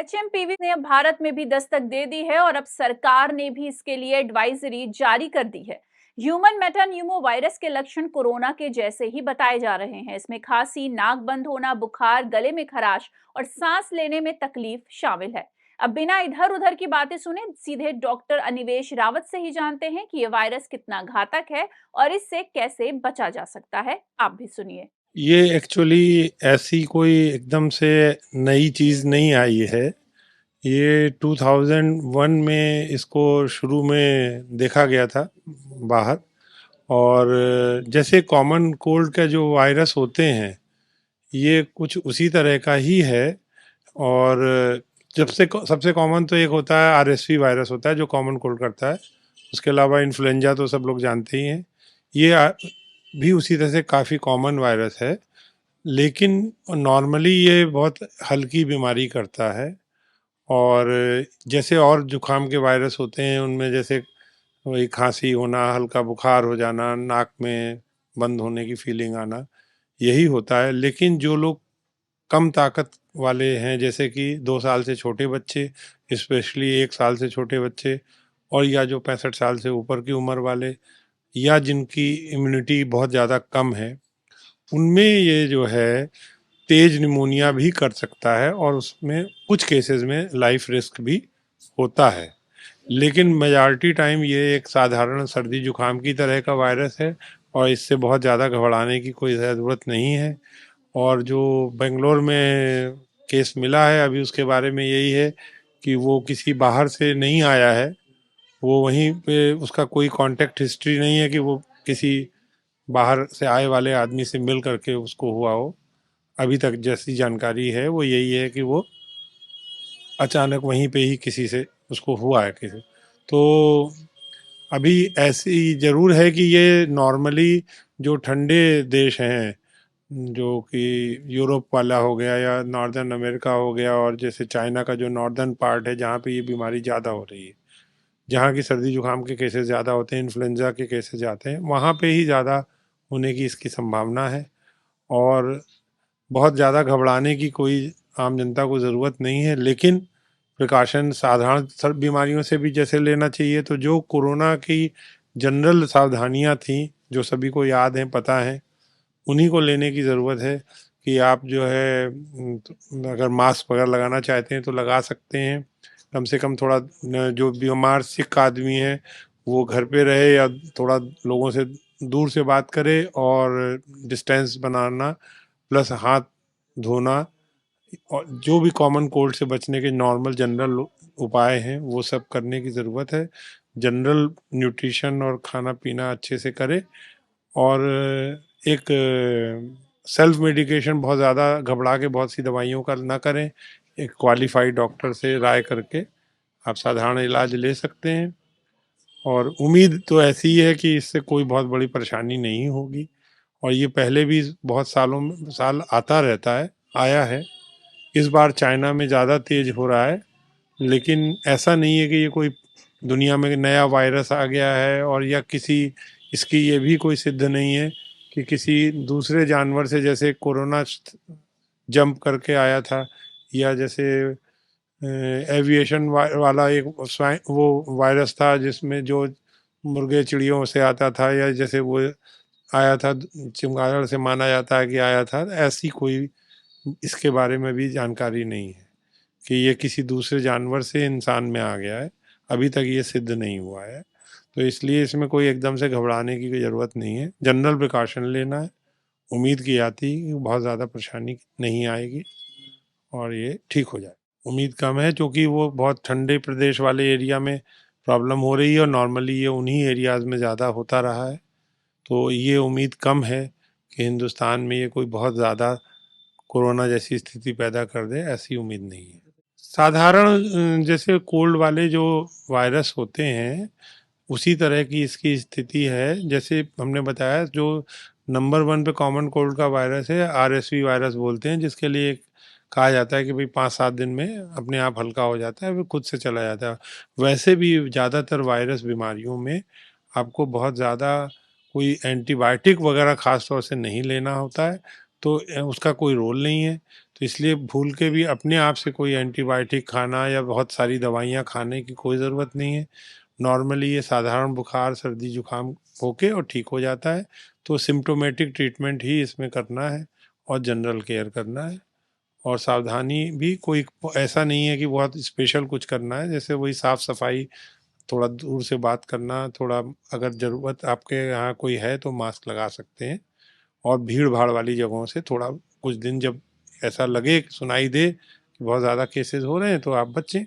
HMPV ने अब भारत में भी दस्तक दे दी है और अब सरकार ने भी इसके लिए एडवाइजरी जारी कर दी है। ह्यूमन मेटान्यूमो वायरस के लक्षण कोरोना के जैसे ही बताए जा रहे हैं। इसमें खांसी, नाक बंद होना, बुखार, गले में खराश और सांस लेने में तकलीफ शामिल है। अब बिना इधर उधर की बातें सुने सीधे डॉक्टर अनिवेश रावत से ही जानते हैं कि यह वायरस कितना घातक है और इससे कैसे बचा जा सकता है। आप भी सुनिए। ये एक्चुअली ऐसी कोई एकदम से नई चीज़ नहीं आई है। ये 2001 में इसको शुरू में देखा गया था बाहर। और जैसे कॉमन कोल्ड का जो वायरस होते हैं, ये कुछ उसी तरह का ही है। और जब से सबसे कॉमन तो एक होता है आरएसवी वायरस होता है जो कॉमन कोल्ड करता है। उसके अलावा इन्फ्लुएंजा तो सब लोग जानते ही हैं। ये भी उसी तरह से काफ़ी कॉमन वायरस है, लेकिन नॉर्मली ये बहुत हल्की बीमारी करता है। और जैसे और जुकाम के वायरस होते हैं उनमें जैसे वही खांसी होना, हल्का बुखार हो जाना, नाक में बंद होने की फीलिंग आना, यही होता है। लेकिन जो लोग कम ताकत वाले हैं, जैसे कि 2 साल से छोटे बच्चे, स्पेशली 1 साल से छोटे बच्चे, और या जो 65 साल से ऊपर की उम्र वाले, या जिनकी इम्यूनिटी बहुत ज़्यादा कम है, उनमें ये जो है तेज निमोनिया भी कर सकता है और उसमें कुछ केसेस में लाइफ रिस्क भी होता है। लेकिन मेजॉरिटी टाइम ये एक साधारण सर्दी जुकाम की तरह का वायरस है और इससे बहुत ज़्यादा घबराने की कोई ज़रूरत नहीं है। और जो बेंगलोर में केस मिला है अभी, उसके बारे में यही है कि वो किसी बाहर से नहीं आया है। वो वहीं पे, उसका कोई कांटेक्ट हिस्ट्री नहीं है कि वो किसी बाहर से आए वाले आदमी से मिल करके उसको हुआ हो। अभी तक जैसी जानकारी है वो यही है कि वो अचानक वहीं पे ही किसी से उसको हुआ है किसी। तो अभी ऐसी ज़रूर है कि ये नॉर्मली जो ठंडे देश हैं, जो कि यूरोप वाला हो गया या नॉर्दर्न अमेरिका हो गया, और जैसे चाइना का जो नॉर्दर्न पार्ट है जहाँ पे ये बीमारी ज़्यादा हो रही है, जहाँ की सर्दी जुकाम के केसेस ज़्यादा होते हैं, इन्फ्लुएंजा के केसेस जाते हैं, वहाँ पे ही ज़्यादा होने की इसकी संभावना है। और बहुत ज़्यादा घबराने की कोई आम जनता को ज़रूरत नहीं है। लेकिन प्रिकॉशन साधारण सब बीमारियों से भी जैसे लेना चाहिए, तो जो कोरोना की जनरल सावधानियां थी, जो सभी को याद हैं, पता है, उन्हीं को लेने की ज़रूरत है। कि आप जो है अगर मास्क वगैरह लगाना चाहते हैं तो लगा सकते हैं। कम से कम थोड़ा जो बीमार सिक आदमी है वो घर पे रहे या थोड़ा लोगों से दूर से बात करे, और डिस्टेंस बनाना, प्लस हाथ धोना, और जो भी कॉमन कोल्ड से बचने के नॉर्मल जनरल उपाय हैं वो सब करने की ज़रूरत है। जनरल न्यूट्रिशन और खाना पीना अच्छे से करें। और एक सेल्फ मेडिकेशन बहुत ज़्यादा घबरा के बहुत सी दवाइयों का ना करें। एक क्वालिफाइड डॉक्टर से राय करके आप साधारण इलाज ले सकते हैं। और उम्मीद तो ऐसी ही है कि इससे कोई बहुत बड़ी परेशानी नहीं होगी। और ये पहले भी बहुत साल आता रहता है, आया है। इस बार चाइना में ज़्यादा तेज हो रहा है, लेकिन ऐसा नहीं है कि ये कोई दुनिया में नया वायरस आ गया है। और या किसी, इसकी ये भी कोई सिद्ध नहीं है कि किसी दूसरे जानवर से, जैसे कोरोना जंप करके आया था, या जैसे एविएशन वाला एक वो वायरस था जिसमें जो मुर्गे चिड़ियों से आता था, या जैसे वो आया था चमगादड़ से, माना जाता है कि आया था। ऐसी कोई इसके बारे में भी जानकारी नहीं है कि ये किसी दूसरे जानवर से इंसान में आ गया है। अभी तक ये सिद्ध नहीं हुआ है। तो इसलिए इसमें कोई एकदम से घबराने की कोई ज़रूरत नहीं है। जनरल प्रिकॉशन लेना है। उम्मीद की जाती है कि बहुत ज़्यादा परेशानी नहीं आएगी और ये ठीक हो जाए। उम्मीद कम है क्योंकि वो बहुत ठंडे प्रदेश वाले एरिया में प्रॉब्लम हो रही है और नॉर्मली ये उन्हीं एरियाज़ में ज़्यादा होता रहा है। तो ये उम्मीद कम है कि हिंदुस्तान में ये कोई बहुत ज़्यादा कोरोना जैसी स्थिति पैदा कर दे, ऐसी उम्मीद नहीं है। साधारण जैसे कोल्ड वाले जो वायरस होते हैं, उसी तरह की इसकी स्थिति है। जैसे हमने बताया, जो नंबर 1 पे कॉमन कोल्ड का वायरस है, आरएसवी वायरस बोलते हैं, जिसके लिए कहा जाता है कि भाई 5-7 दिन में अपने आप हल्का हो जाता है, वो खुद से चला जाता है। वैसे भी ज़्यादातर वायरस बीमारियों में आपको बहुत ज़्यादा कोई एंटीबायोटिक वगैरह ख़ास तौर से नहीं लेना होता है। तो उसका कोई रोल नहीं है। तो इसलिए भूल के भी अपने आप से कोई एंटीबायोटिक खाना या बहुत सारी दवाइयाँ खाने की कोई ज़रूरत नहीं है। नॉर्मली ये साधारण बुखार, सर्दी, जुकाम होके और ठीक हो जाता है। तो सिम्प्टोमेटिक ट्रीटमेंट ही इसमें करना है और जनरल केयर करना है। और सावधानी भी कोई ऐसा नहीं है कि बहुत स्पेशल कुछ करना है, जैसे वही साफ सफाई, थोड़ा दूर से बात करना, थोड़ा अगर ज़रूरत आपके यहाँ कोई है तो मास्क लगा सकते हैं। और भीड़ भाड़ वाली जगहों से थोड़ा कुछ दिन जब ऐसा लगे, सुनाई दे कि बहुत ज़्यादा केसेस हो रहे हैं, तो आप बचें,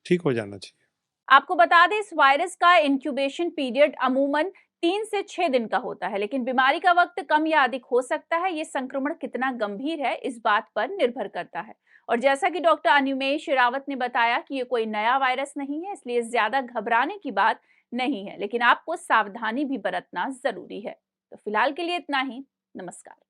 ठीक हो जाना चाहिए। आपको बता दें, इस वायरस का इंक्यूबेशन पीरियड अमूमन 3 से 6 दिन का होता है, लेकिन बीमारी का वक्त कम या अधिक हो सकता है। ये संक्रमण कितना गंभीर है, इस बात पर निर्भर करता है। और जैसा कि डॉक्टर अनुमेश रावत ने बताया कि ये कोई नया वायरस नहीं है, इसलिए ज्यादा घबराने की बात नहीं है, लेकिन आपको सावधानी भी बरतना जरूरी है। तो फिलहाल के लिए इतना ही। नमस्कार।